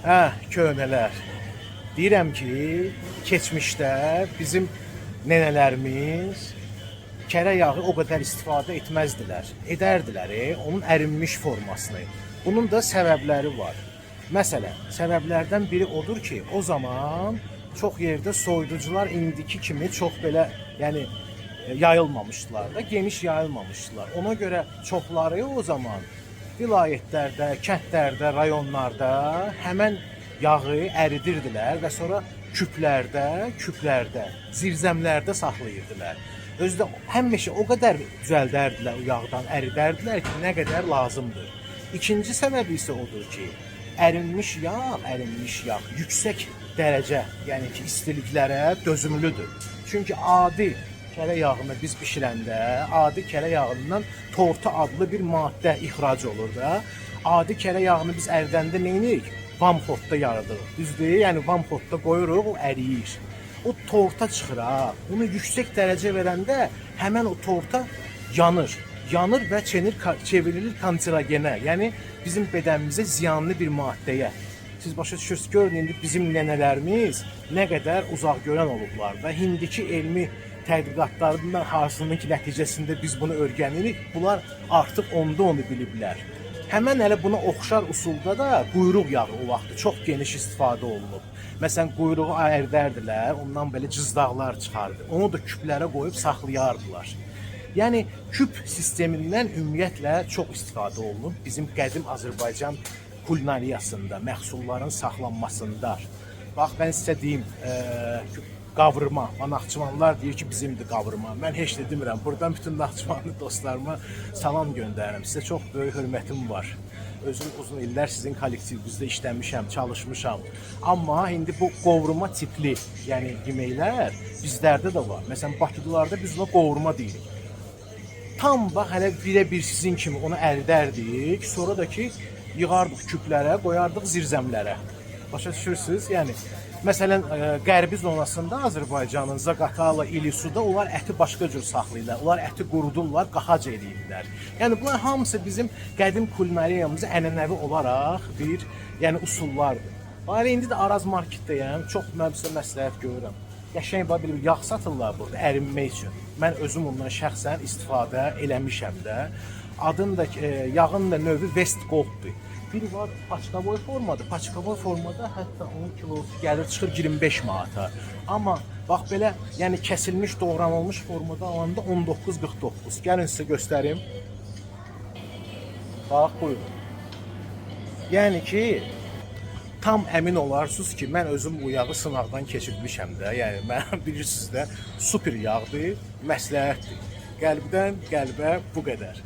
Köhnələr. Deyirəm ki, keçmişdə bizim nənələrimiz kərə yağı o qədər istifadə etməzdilər. Edərdilər onun ərinmiş formasını. Bunun da səbəbləri var. Məsələn, səbəblərdən biri odur ki, o zaman çox yerdə soyuducular indiki kimi çox belə, yəni yayılmamışdılar da, geniş yayılmamışdılar. Ona görə çoxları o zaman vilayətlərdə, kəndlərdə, rayonlarda həmən yağı əridirdilər və sonra küplərdə, zirzəmlərdə saxlayırdılar. Özü də həmişə o qədər düzəldərdilər o yağdan, əridərdilər ki, nə qədər lazımdır. İkinci səbəbi isə odur ki, ərinmiş yağ yüksək dərəcə, yəni ki, istiliklərə dözümlüdür. Çünki adi kərə yağını biz bişirəndə, adi kərə yağından tortu adlı bir maddə ixrac olur da. Adi kərə yağını biz əridəndə nə edirik? Vamxotda yaradırıq. Düzdür? Yəni vamxotda qoyuruq, o əriyir. O torta çıxır ha. Bunu yüksək dərəcə verəndə həmən o torta yanır. Yanır və çevrilir kanserogenə. Yəni bizim bədənimizə ziyanlı bir maddəyə. Siz başa düşürsünüz, görün indi bizim nənələrimiz nə qədər uzaq görən olublar və indiki elmi tədqiqatlarından hansının ki nəticəsində biz bunu öyrənirik. Bunlar artıq onu biliblər. Həmən elə buna oxşar usulda da quyruq yağı o vaxtı çox geniş istifadə olunub. Məsələn, quyruğu əridərdilər, ondan belə cızdaqlar çıxardı. Onu da küplərə qoyub saxlayardılar. Yəni küp sistemindən ümumiyyətlə çox istifadə olunub bizim qədim Azərbaycan kulinariyasında, məhsulların saxlanmasında. Bax, mən sizə deyim, qavurma, Naxçıvanlılar deyir ki, bizimdir qavurma. Mən heç də demirəm. Buradan bütün Naxçıvanlı dostlarıma salam göndərirəm. Sizə çox böyük hörmətim var. Özüm uzun illər sizin kollektivimizdə işləmişəm, çalışmışam. Amma indi bu qovurma tipli, yəni yeməklər bizlərdə də var. Məsələn, Bakıdılarda biz ona qovurma deyirik. Tam bax, hələ birə-bir sizin kimi onu əridərdik. Sonra da ki, yığardıq küplərə, qoyardıq zirzəmlərə. Başa düşürsünüz? Yəni, məsələn, qərbi zonasında Azərbaycanın Zaqatala, İlisuda onlar əti başqa cür saxlayırlar. Onlar əti qurudurlar, qaxac eləyirlər. Yəni, bunlar hamısı bizim qədim kulinariyamızı ənənəvi olaraq bir usullardır. Bari indi də Araz marketdəyəm, çox mən sizə məsləhət görürəm. Qəşəng bir yağ satırlar burada ərinmək üçün. Mən özüm ondan şəxsən istifadə eləmişəm də. Adın da, yağın da növü West Gold'dur. Biri var paçkavoy formada. Paçkavoy formada hətta onun kilosu gəlir çıxır 25 manata. Amma bax belə, yəni kəsilmiş, doğranılmış formada alanda 19.49. Gəlin sizə göstərim. Bax, buyurun. Yəni ki, tam əmin olarsınız ki, mən özüm bu yağı sınaqdan keçirmişəm də. Yəni, mən bilirsiniz də, super yağdır, məsləhətdir. Qəlbdən qəlbə bu qədər.